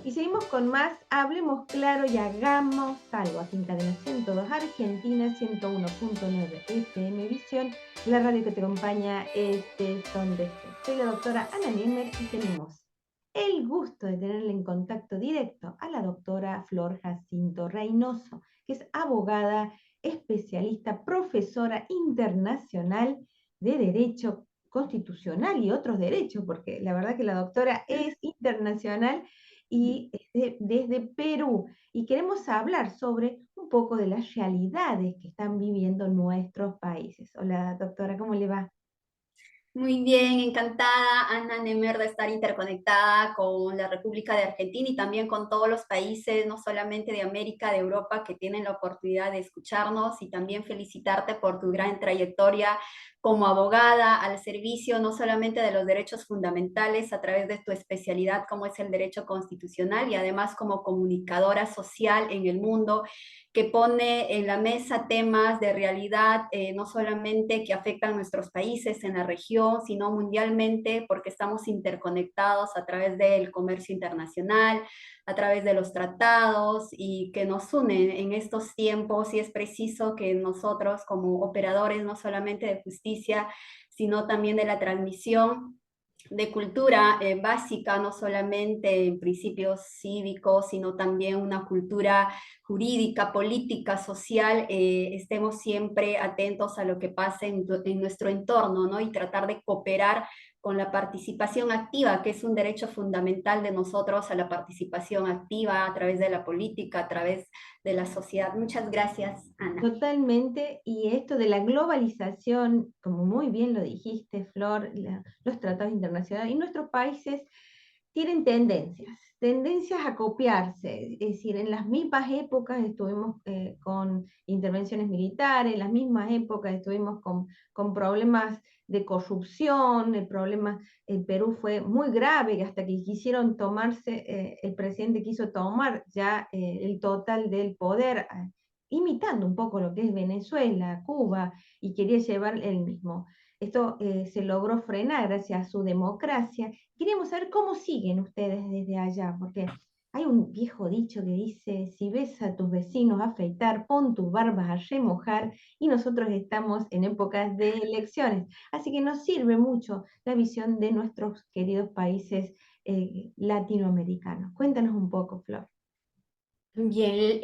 Y seguimos con más, hablemos claro y hagamos algo. Aquí en Cadena 102 Argentina, 101.9 FM Visión, la radio que te acompaña estés donde estés. Soy la doctora Ana Nemer y tenemos el gusto de tenerle en contacto directo a la doctora Flor Jacinto Reynoso, que es abogada, especialista, profesora internacional de Derecho Constitucional y otros derechos, porque la verdad que la doctora es internacional y desde Perú. Y queremos hablar sobre un poco de las realidades que están viviendo nuestros países. Hola, doctora, ¿cómo le va? Muy bien, encantada, Ana Nemer, de estar interconectada con la República de Argentina y también con todos los países, no solamente de América, de Europa, que tienen la oportunidad de escucharnos, y también felicitarte por tu gran trayectoria como abogada al servicio no solamente de los derechos fundamentales a través de tu especialidad como es el derecho constitucional, y además como comunicadora social en el mundo que pone en la mesa temas de realidad, no solamente que afectan a nuestros países en la región, sino mundialmente, porque estamos interconectados a través del comercio internacional, a través de los tratados, y que nos unen en estos tiempos, y es preciso que nosotros como operadores no solamente de justicia, sino también de la transmisión de cultura básica, no solamente en principios cívicos, sino también una cultura jurídica, política, social, estemos siempre atentos a lo que pasa en nuestro entorno, ¿no? Y tratar de cooperar con la participación activa, que es un derecho fundamental de nosotros, a la participación activa a través de la política, a través de la sociedad. Muchas gracias, Ana. Totalmente, y esto de la globalización, como muy bien lo dijiste, Flor, los tratados internacionales, y nuestros países tienen tendencias a copiarse, es decir, en las mismas épocas estuvimos con intervenciones militares, en las mismas épocas estuvimos con problemas de corrupción, el problema en Perú fue muy grave hasta que quisieron tomarse, el presidente quiso tomar ya el total del poder, imitando un poco lo que es Venezuela, Cuba, y quería llevar el mismo. Esto se logró frenar gracias a su democracia. Queríamos saber cómo siguen ustedes desde allá, porque hay un viejo dicho que dice, si ves a tus vecinos afeitar, pon tus barbas a remojar, y nosotros estamos en épocas de elecciones. Así que nos sirve mucho la visión de nuestros queridos países latinoamericanos. Cuéntanos un poco, Flor. Bien,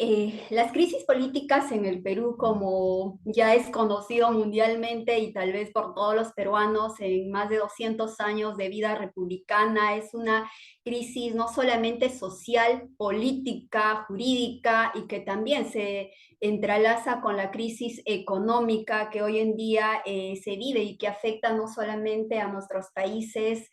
las crisis políticas en el Perú, como ya es conocido mundialmente y tal vez por todos los peruanos en más de 200 años de vida republicana, es una crisis no solamente social, política, jurídica, y que también se entrelaza con la crisis económica que hoy en día se vive y que afecta no solamente a nuestros países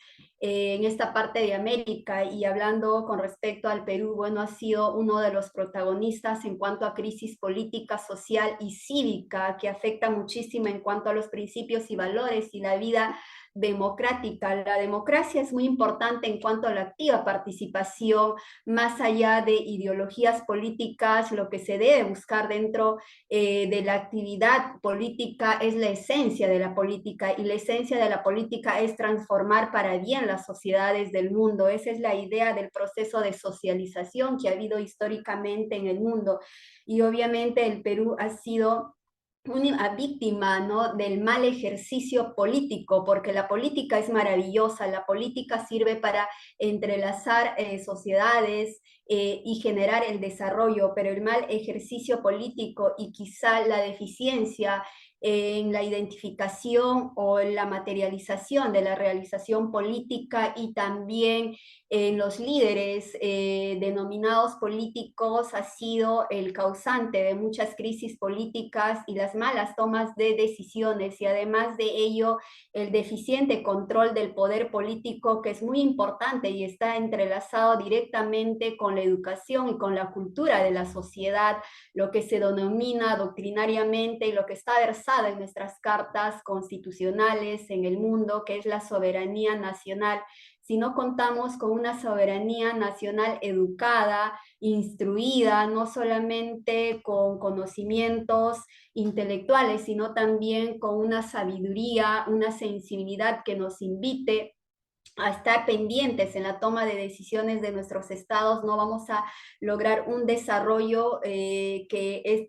en esta parte de América. Y hablando con respecto al Perú, bueno, ha sido uno de los protagonistas en cuanto a crisis política, social y cívica, que afecta muchísimo en cuanto a los principios y valores y la vida democrática. La democracia es muy importante en cuanto a la activa participación, más allá de ideologías políticas. Lo que se debe buscar dentro de la actividad política es la esencia de la política, y la esencia de la política es transformar para bien las sociedades del mundo. Esa es la idea del proceso de socialización que ha habido históricamente en el mundo, y obviamente el Perú ha sido una víctima, ¿no?, del mal ejercicio político, porque la política es maravillosa, la política sirve para entrelazar sociedades y generar el desarrollo, pero el mal ejercicio político y quizá la deficiencia en la identificación o en la materialización de la realización política, y también en los líderes denominados políticos, ha sido el causante de muchas crisis políticas y las malas tomas de decisiones, y además de ello el deficiente control del poder político, que es muy importante y está entrelazado directamente con la educación y con la cultura de la sociedad, lo que se denomina doctrinariamente y lo que está versado en nuestras cartas constitucionales en el mundo, que es la soberanía nacional. Si no contamos con una soberanía nacional educada, instruida, no solamente con conocimientos intelectuales, sino también con una sabiduría, una sensibilidad que nos invite a estar pendientes en la toma de decisiones de nuestros estados, no vamos a lograr un desarrollo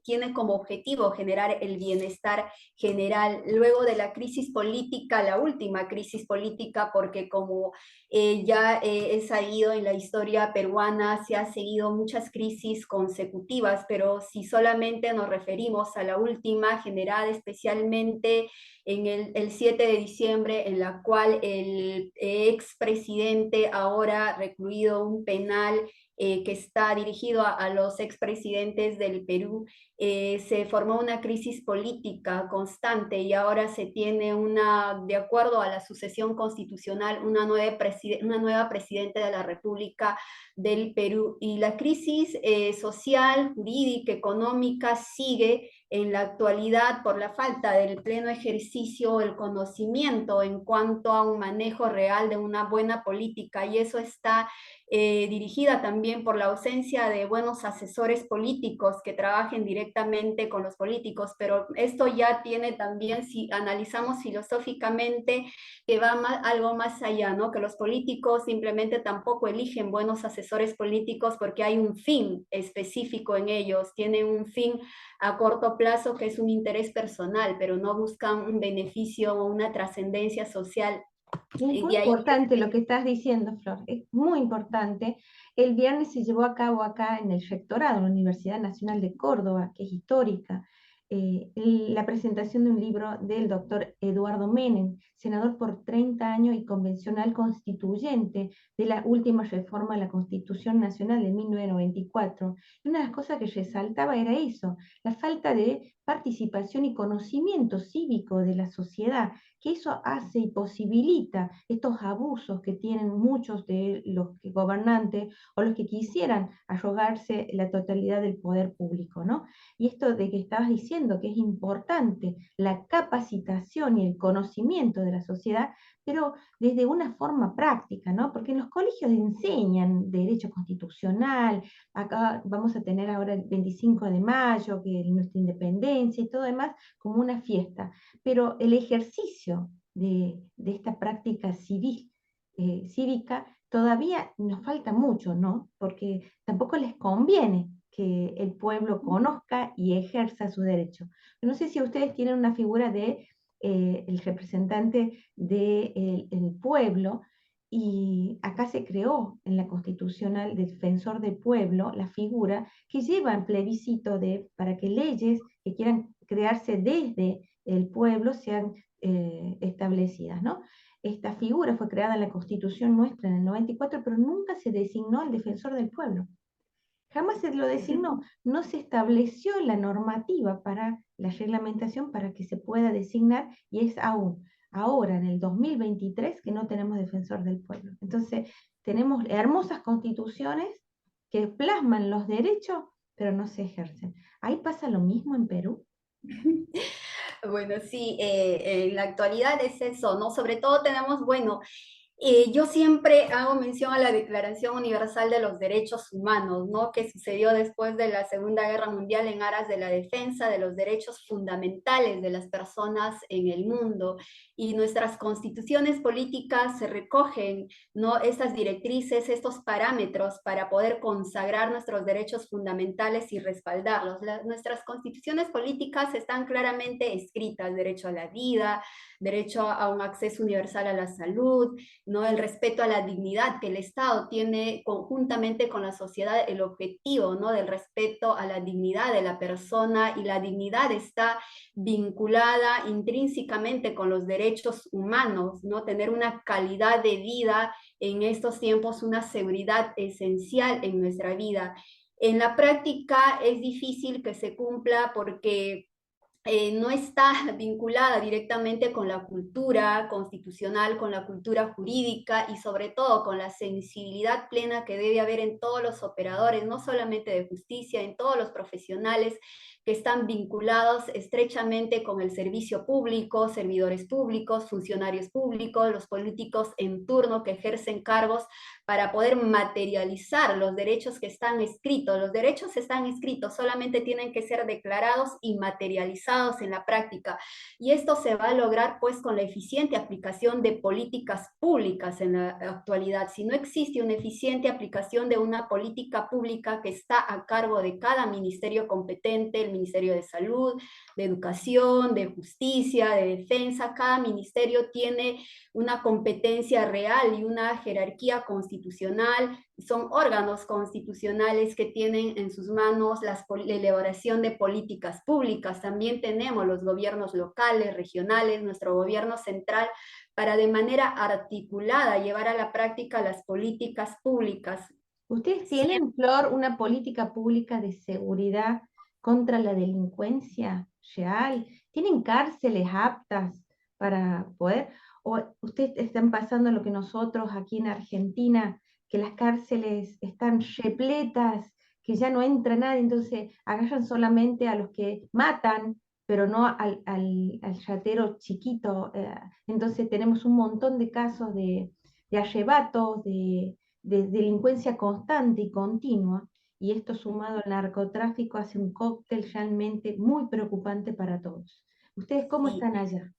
tiene como objetivo generar el bienestar general. Luego de la crisis política, la última crisis política, porque como ya he sabido en la historia peruana, se han seguido muchas crisis consecutivas, pero si solamente nos referimos a la última, generada especialmente en el 7 de diciembre, en la cual el expresidente, ahora recluido un penal que está dirigido a los expresidentes del Perú, se formó una crisis política constante y ahora se tiene de acuerdo a la sucesión constitucional, una nueva presidenta de la República del Perú. Y la crisis social, jurídica, económica sigue en la actualidad por la falta del pleno ejercicio, el conocimiento en cuanto a un manejo real de una buena política, y eso está dirigida también por la ausencia de buenos asesores políticos que trabajen directamente con los políticos, pero esto ya tiene también, si analizamos filosóficamente, que va algo más allá, ¿no? Que los políticos simplemente tampoco eligen buenos asesores políticos porque hay un fin específico en ellos, tienen un fin a corto plazo que es un interés personal, pero no buscan un beneficio o una trascendencia social. Es muy Y ahí importante lo que estás diciendo, Flor, es muy importante. El viernes se llevó a cabo acá en el rectorado, en la Universidad Nacional de Córdoba, que es histórica, la presentación de un libro del doctor Eduardo Menem, senador por 30 años y convencional constituyente de la última reforma de la Constitución Nacional de 1994. Y una de las cosas que resaltaba era eso, la falta de participación y conocimiento cívico de la sociedad, que eso hace y posibilita estos abusos que tienen muchos de los gobernantes o los que quisieran arrogarse la totalidad del poder público, ¿no? Y esto de que estabas diciendo que es importante la capacitación y el conocimiento de la sociedad, pero desde una forma práctica, ¿no? Porque en los colegios enseñan derecho constitucional, acá vamos a tener ahora el 25 de mayo, que es nuestra independencia y todo demás, como una fiesta, pero el ejercicio de esta práctica civil, cívica, todavía nos falta mucho, ¿no? Porque tampoco les conviene que el pueblo conozca y ejerza su derecho. No sé si ustedes tienen una figura de el representante del pueblo, y acá se creó en la Constitucional Defensor del Pueblo la figura que lleva en plebiscito para que leyes que quieran crearse desde el pueblo sean establecidas, ¿no? Esta figura fue creada en la Constitución nuestra en el 94, pero nunca se designó al defensor del pueblo. Jamás se lo designó, no se estableció la normativa para la reglamentación para que se pueda designar, y es aún ahora, en el 2023, que no tenemos defensor del pueblo. Entonces, tenemos hermosas constituciones que plasman los derechos, pero no se ejercen. ¿Ahí pasa lo mismo en Perú? bueno, sí, en la actualidad es eso, ¿no? Sobre todo tenemos, bueno, yo siempre hago mención a la Declaración Universal de los Derechos Humanos, ¿no? Que sucedió después de la Segunda Guerra Mundial en aras de la defensa de los derechos fundamentales de las personas en el mundo. Y nuestras constituciones políticas se recogen, ¿no? Estas directrices, estos parámetros para poder consagrar nuestros derechos fundamentales y respaldarlos. Nuestras constituciones políticas están claramente escritas: derecho a la vida, derecho a un acceso universal a la salud, ¿no? El respeto a la dignidad, que el Estado tiene conjuntamente con la sociedad el objetivo, ¿no? Del respeto a la dignidad de la persona, y la dignidad está vinculada intrínsecamente con los derechos humanos, ¿no? Tener una calidad de vida en estos tiempos, una seguridad esencial en nuestra vida. En la práctica es difícil que se cumpla porque no está vinculada directamente con la cultura constitucional, con la cultura jurídica y sobre todo con la sensibilidad plena que debe haber en todos los operadores, no solamente de justicia, en todos los profesionales que están vinculados estrechamente con el servicio público, servidores públicos, funcionarios públicos, los políticos en turno que ejercen cargos para poder materializar los derechos que están escritos. Los derechos están escritos, solamente tienen que ser declarados y materializados materializados en la práctica. Y esto se va a lograr pues con la eficiente aplicación de políticas públicas en la actualidad. Si no existe una eficiente aplicación de una política pública que está a cargo de cada ministerio competente, el Ministerio de Salud, de Educación, de Justicia, de Defensa, cada ministerio tiene una competencia real y una jerarquía constitucional, son órganos constitucionales que tienen en sus manos la elaboración de políticas públicas. También tenemos los gobiernos locales, regionales, nuestro gobierno central, para de manera articulada llevar a la práctica las políticas públicas. ¿Ustedes tienen, Flor, una política pública de seguridad contra la delincuencia real? ¿Tienen cárceles aptas para poder? ¿O ustedes están pasando lo que nosotros aquí en Argentina, que las cárceles están repletas, que ya no entra nadie, entonces agarran solamente a los que matan, pero no al ratero chiquito? Entonces tenemos un montón de casos de arrebatos, de delincuencia constante y continua, y esto sumado al narcotráfico hace un cóctel realmente muy preocupante para todos. ¿Ustedes cómo Sí, están allá?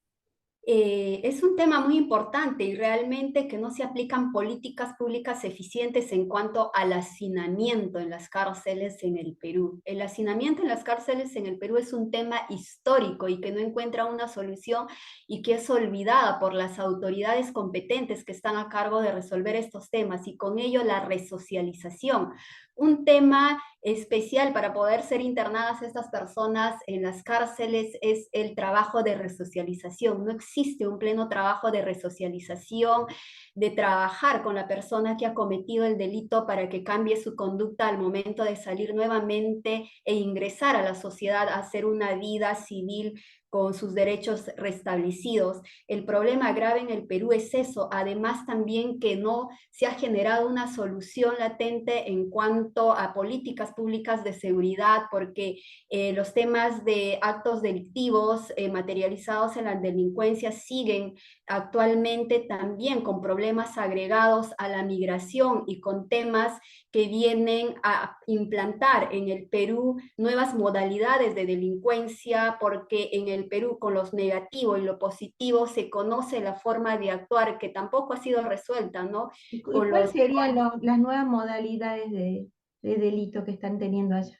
es un tema muy importante y realmente que no se aplican políticas públicas eficientes en cuanto al hacinamiento en las cárceles en el Perú. El hacinamiento en las cárceles en el Perú es un tema histórico y que no encuentra una solución y que es olvidada por las autoridades competentes que están a cargo de resolver estos temas, y con ello la resocialización. Un tema especial para poder ser internadas estas personas en las cárceles es el trabajo de resocialización. No existe un pleno trabajo de resocialización, de trabajar con la persona que ha cometido el delito para que cambie su conducta al momento de salir nuevamente e ingresar a la sociedad, a hacer una vida civil con sus derechos restablecidos. El problema grave en el Perú es eso, además también que no se ha generado una solución latente en cuanto a políticas públicas de seguridad, porque los temas de actos delictivos materializados en la delincuencia siguen actualmente también con problemas agregados a la migración y con temas que vienen a implantar en el Perú nuevas modalidades de delincuencia, porque en el Perú con lo negativo y lo positivo se conoce la forma de actuar que tampoco ha sido resuelta, ¿no? ¿Y Con cuáles los serían las nuevas modalidades de delito que están teniendo allá?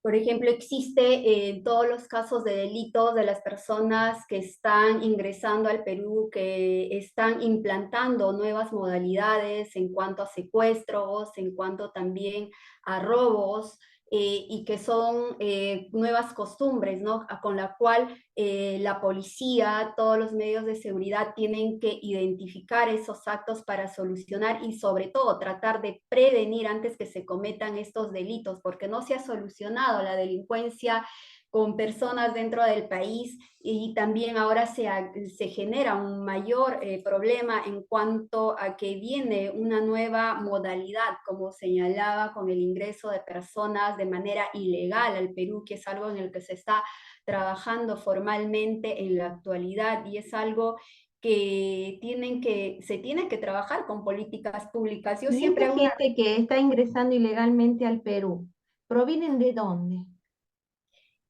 Por ejemplo, existe en todos los casos de delitos de las personas que están ingresando al Perú, que están implantando nuevas modalidades en cuanto a secuestros, en cuanto también a robos, y que son nuevas costumbres, ¿no? Con la cual la policía, todos los medios de seguridad tienen que identificar esos actos para solucionar y sobre todo tratar de prevenir antes que se cometan estos delitos, porque no se ha solucionado la delincuencia con personas dentro del país, y también ahora se genera un mayor problema en cuanto a que viene una nueva modalidad, como señalaba, con el ingreso de personas de manera ilegal al Perú, que es algo en el que se está trabajando formalmente en la actualidad, y es algo que se tiene que trabajar con políticas públicas. Yo ¿Y esta siempre hago una. gente que está ingresando ilegalmente al Perú, provienen de dónde?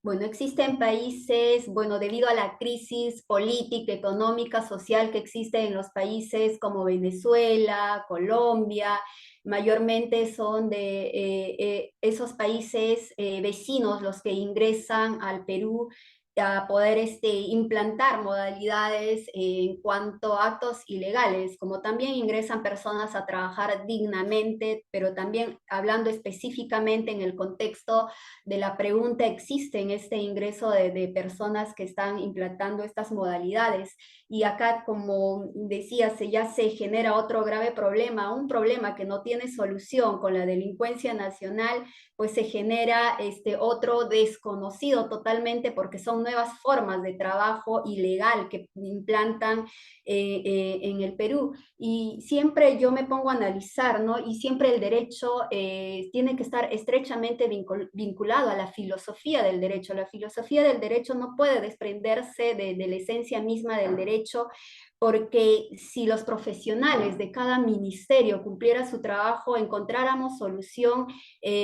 Bueno, existen países, bueno, debido a la crisis política, económica, social que existe en los países como Venezuela, Colombia, mayormente son de esos países vecinos los que ingresan al Perú a poder implantar modalidades en cuanto a actos ilegales, como también ingresan personas a trabajar dignamente, pero también hablando específicamente en el contexto de la pregunta, ¿existe en este ingreso de personas que están implantando estas modalidades? Y acá, como decía, ya se genera otro grave problema, un problema que no tiene solución con la delincuencia nacional, pues se genera otro desconocido totalmente, porque son nuevas formas de trabajo ilegal que implantan en el Perú. Y siempre yo me pongo a analizar, ¿no? Y siempre el derecho tiene que estar estrechamente vinculado a la filosofía del derecho. La filosofía del derecho no puede desprenderse de la esencia misma del derecho, porque si los profesionales de cada ministerio cumplieran su trabajo, encontráramos solución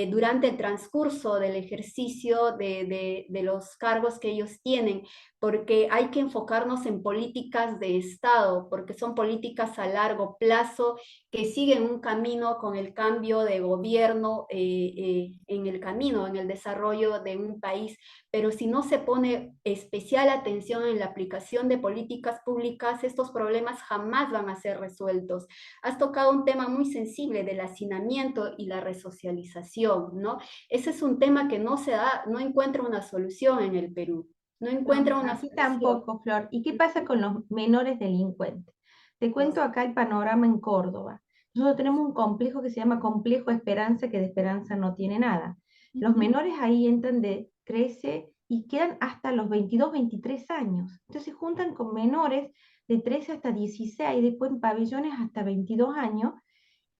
durante el transcurso del ejercicio de los cargos que ellos tienen, porque hay que enfocarnos en políticas de Estado, porque son políticas a largo plazo que siguen un camino con el cambio de gobierno en el camino, en el desarrollo de un país. Pero si no se pone especial atención en la aplicación de políticas públicas, estos problemas jamás van a ser resueltos. Has tocado un tema muy sensible del hacinamiento y la resocialización, ¿no? Ese es un tema que no se da, no encuentra una solución en el Perú. No No, encuentra una aquí solución. tampoco, Flor. ¿Y qué pasa con los menores delincuentes? Te cuento acá el panorama en Córdoba. Nosotros tenemos un complejo que se llama Complejo Esperanza, que de esperanza no tiene nada. Los menores ahí entran de 13 y quedan hasta los 22, 23 años. Entonces se juntan con menores de 13 hasta 16, después en pabellones hasta 22 años,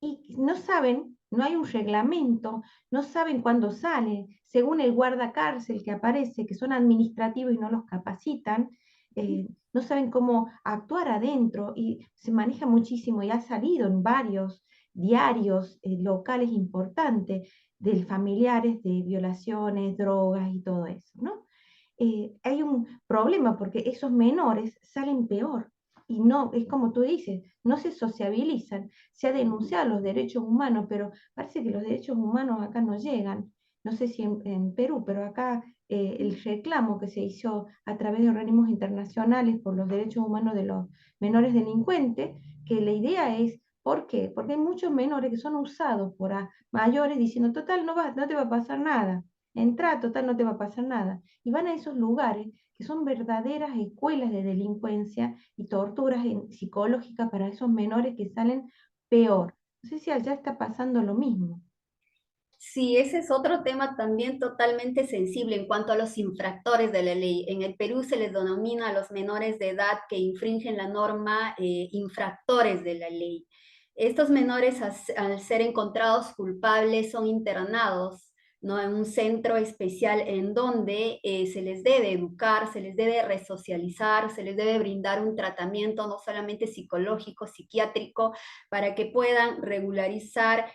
y no saben, no hay un reglamento, no saben cuándo salen, según el guardacárcel que aparece, que son administrativos y no los capacitan, no saben cómo actuar adentro y se maneja muchísimo y ha salido en varios diarios locales importantes de familiares de violaciones, drogas y todo eso, ¿no? Hay un problema porque esos menores salen peor y no, es como tú dices, no se sociabilizan. Se ha denunciado los derechos humanos, pero parece que los derechos humanos acá no llegan. No sé si en Perú, pero acá el reclamo que se hizo a través de organismos internacionales por los derechos humanos de los menores delincuentes, que la idea es, ¿por qué? Porque hay muchos menores que son usados por mayores diciendo, total, no te va a pasar nada. Entra, total, no te va a pasar nada. Y van a esos lugares que son verdaderas escuelas de delincuencia y torturas psicológicas para esos menores que salen peor. No sé si allá está pasando lo mismo. Sí, ese es otro tema también totalmente sensible en cuanto a los infractores de la ley. En el Perú se les denomina a los menores de edad que infringen la norma infractores de la ley. Estos menores, al ser encontrados culpables, son internados, ¿no? En un centro especial en donde se les debe educar, se les debe resocializar, se les debe brindar un tratamiento no solamente psicológico, psiquiátrico, para que puedan regularizar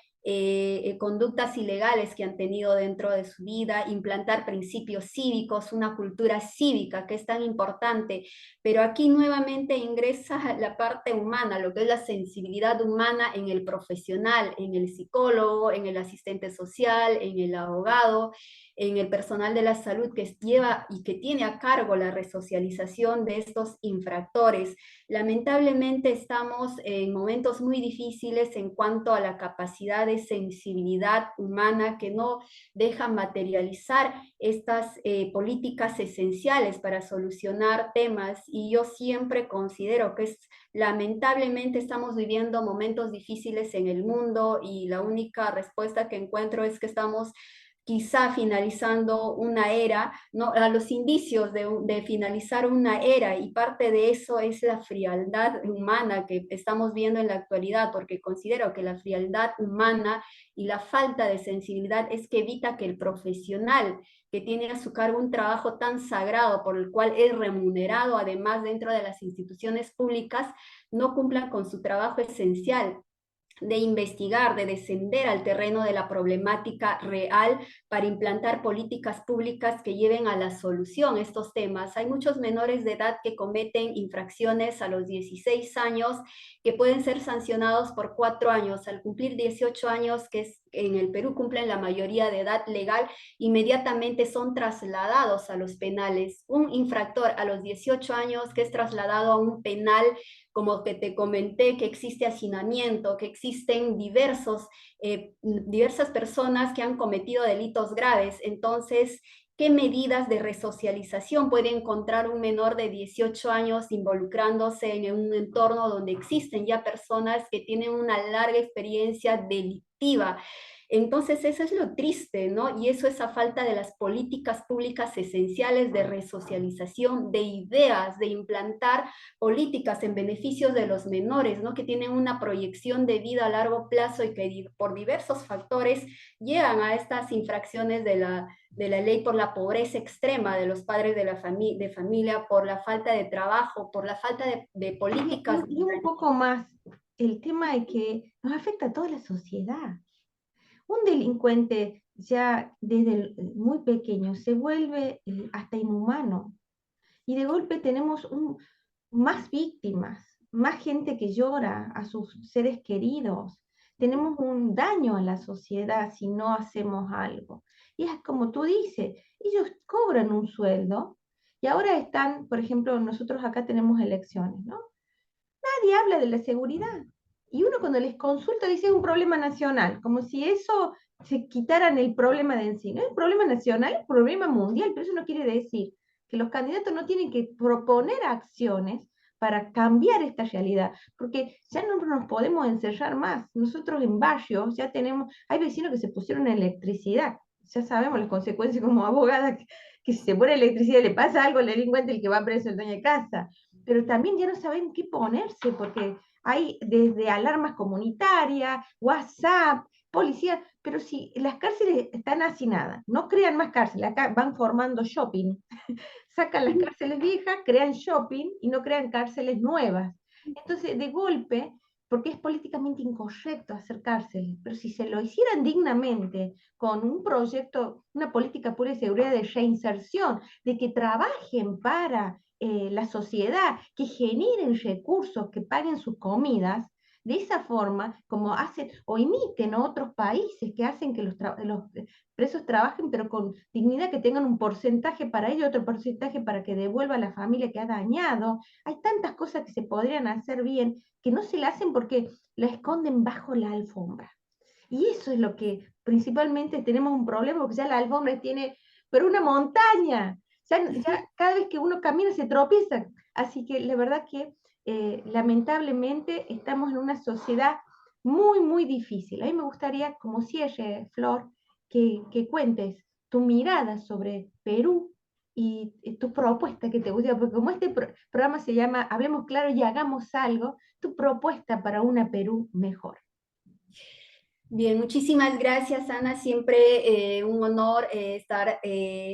conductas ilegales que han tenido dentro de su vida, implantar principios cívicos, una cultura cívica que es tan importante, pero aquí nuevamente ingresa la parte humana, lo que es la sensibilidad humana en el profesional, en el psicólogo, en el asistente social, en el abogado, en el personal de la salud que lleva y que tiene a cargo la resocialización de estos infractores. Lamentablemente estamos en momentos muy difíciles en cuanto a la capacidad de sensibilidad humana que no deja materializar estas políticas esenciales para solucionar temas, y yo siempre considero que lamentablemente estamos viviendo momentos difíciles en el mundo y la única respuesta que encuentro es que estamos quizá finalizando una era, ¿no? A los indicios de finalizar una era, y parte de eso es la frialdad humana que estamos viendo en la actualidad, porque considero que la frialdad humana y la falta de sensibilidad es que evita que el profesional que tiene a su cargo un trabajo tan sagrado por el cual es remunerado además dentro de las instituciones públicas, no cumplan con su trabajo esencial de investigar, de descender al terreno de la problemática real para implantar políticas públicas que lleven a la solución estos temas. Hay muchos menores de edad que cometen infracciones a los 16 años que pueden ser sancionados por 4 años. Al cumplir 18 años, que es en el Perú cumplen la mayoría de edad legal, inmediatamente son trasladados a los penales. Un infractor a los 18 años que es trasladado a un penal, como que te comenté, que existe hacinamiento, que existen diversas personas que han cometido delitos graves. Entonces, ¿qué medidas de resocialización puede encontrar un menor de 18 años involucrándose en un entorno donde existen ya personas que tienen una larga experiencia delictiva? Entonces eso es lo triste, ¿no? Y eso es a falta de las políticas públicas esenciales de resocialización, de ideas, de implantar políticas en beneficio de los menores, ¿no? Que tienen una proyección de vida a largo plazo y que por diversos factores llegan a estas infracciones de la ley por la pobreza extrema de los padres de la familia, por la falta de trabajo, por la falta de políticas. Y un poco más, el tema de que nos afecta a toda la sociedad. Un delincuente ya desde muy pequeño se vuelve hasta inhumano y de golpe tenemos más víctimas, más gente que llora a sus seres queridos. Tenemos un daño en la sociedad si no hacemos algo. Y es como tú dices, ellos cobran un sueldo y ahora están, por ejemplo, nosotros acá tenemos elecciones, ¿no? Nadie habla de la seguridad. Y uno cuando les consulta dice es un problema nacional, como si eso se quitaran el problema de en sí. No es un problema nacional, es un problema mundial, pero eso no quiere decir que los candidatos no tienen que proponer acciones para cambiar esta realidad, porque ya no nos podemos encerrar más. Nosotros en barrios ya tenemos, hay vecinos que se pusieron electricidad, ya sabemos las consecuencias como abogada, que si se pone electricidad le pasa algo al delincuente, el que va preso el dueño de casa, pero también ya no saben qué ponerse, porque hay desde alarmas comunitarias, WhatsApp, policía, pero si las cárceles están hacinadas, no crean más cárceles, acá van formando shopping, sacan las cárceles viejas, crean shopping y no crean cárceles nuevas. Entonces, de golpe, porque es políticamente incorrecto hacer cárceles, pero si se lo hicieran dignamente, con un proyecto, una política pura y seguridad de reinserción, de que trabajen para la sociedad, que generen recursos, que paguen sus comidas, de esa forma, como hacen o imiten otros países que hacen que los presos trabajen, pero con dignidad, que tengan un porcentaje para ello, otro porcentaje para que devuelva a la familia que ha dañado. Hay tantas cosas que se podrían hacer bien que no se la hacen porque la esconden bajo la alfombra. Y eso es lo que principalmente tenemos un problema, porque ya la alfombra tiene, pero una montaña. Ya cada vez que uno camina se tropieza. Así que la verdad que lamentablemente estamos en una sociedad muy, muy difícil. A mí me gustaría, como cierre, Flor, que cuentes tu mirada sobre Perú y tu propuesta que te gusta, porque como este programa se llama Hablemos Claro y Hagamos Algo, tu propuesta para una Perú mejor. Bien, muchísimas gracias, Ana. Siempre un honor estar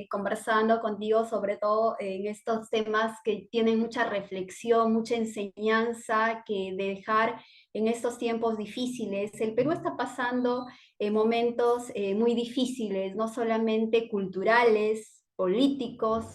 conversando contigo, sobre todo en estos temas que tienen mucha reflexión, mucha enseñanza que dejar en estos tiempos difíciles. El Perú está pasando momentos muy difíciles, no solamente culturales, políticos,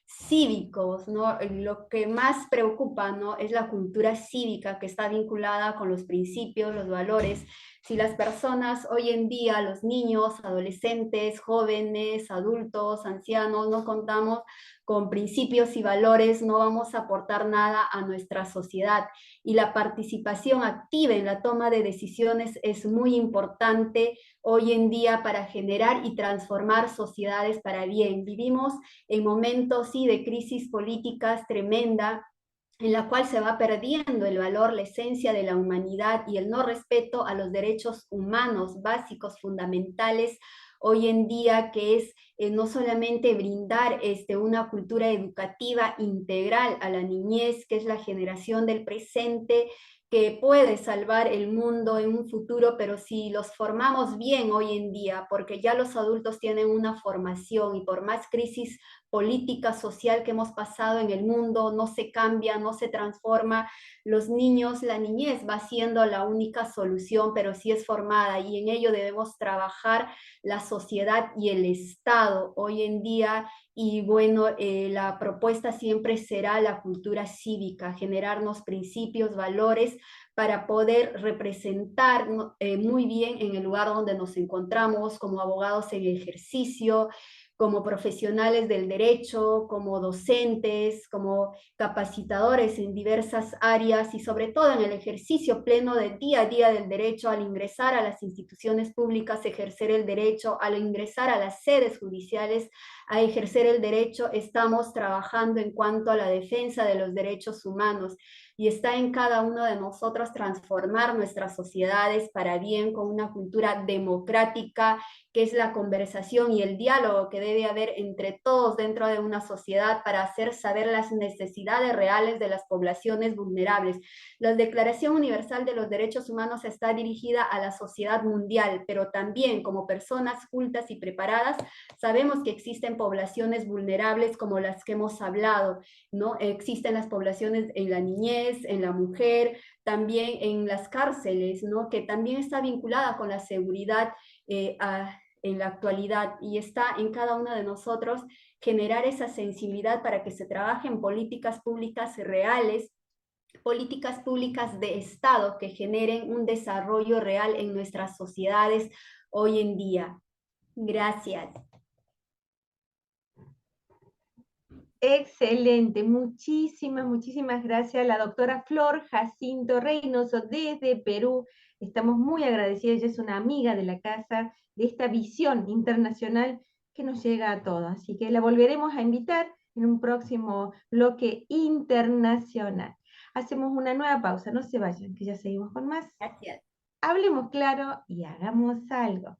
cívicos, ¿no? Lo que más preocupa, ¿no? Es la cultura cívica que está vinculada con los principios, los valores. Si las personas hoy en día, los niños, adolescentes, jóvenes, adultos, ancianos, no contamos con principios y valores, no vamos a aportar nada a nuestra sociedad. Y la participación activa en la toma de decisiones es muy importante hoy en día para generar y transformar sociedades para bien. Vivimos en momentos, sí, de crisis políticas tremenda, en la cual se va perdiendo el valor, la esencia de la humanidad y el no respeto a los derechos humanos básicos, fundamentales, hoy en día, que es no solamente brindar una cultura educativa integral a la niñez, que es la generación del presente, que puede salvar el mundo en un futuro, pero si los formamos bien hoy en día, porque ya los adultos tienen una formación y por más crisis política, social que hemos pasado en el mundo, no se cambia, no se transforma. Los niños, la niñez va siendo la única solución, pero sí es formada y en ello debemos trabajar la sociedad y el Estado hoy en día. Y bueno, la propuesta siempre será la cultura cívica, generarnos principios, valores para poder representar muy bien en el lugar donde nos encontramos como abogados en ejercicio, como profesionales del derecho, como docentes, como capacitadores en diversas áreas y sobre todo en el ejercicio pleno del día a día del derecho, al ingresar a las instituciones públicas, ejercer el derecho, al ingresar a las sedes judiciales, a ejercer el derecho, estamos trabajando en cuanto a la defensa de los derechos humanos. y está en cada uno de nosotros transformar nuestras sociedades para bien con una cultura democrática, que es la conversación y el diálogo que debe haber entre todos dentro de una sociedad para hacer saber las necesidades reales de las poblaciones vulnerables. La Declaración Universal de los Derechos Humanos está dirigida a la sociedad mundial, pero también como personas cultas y preparadas, sabemos que existen poblaciones vulnerables como las que hemos hablado, ¿no? Existen las poblaciones en la niñez, en la mujer, también en las cárceles, ¿no? Que también está vinculada con la seguridad en la actualidad, y está en cada uno de nosotros generar esa sensibilidad para que se trabaje en políticas públicas reales, políticas públicas de Estado que generen un desarrollo real en nuestras sociedades hoy en día. Gracias. Excelente, muchísimas gracias a la doctora Flor Jacinto Reynoso desde Perú. Estamos muy agradecidas, ella es una amiga de la casa, de esta visión internacional que nos llega a todos. Así que la volveremos a invitar en un próximo bloque internacional. Hacemos una nueva pausa, no se vayan, que ya seguimos con más. Gracias. Hablemos claro y hagamos algo.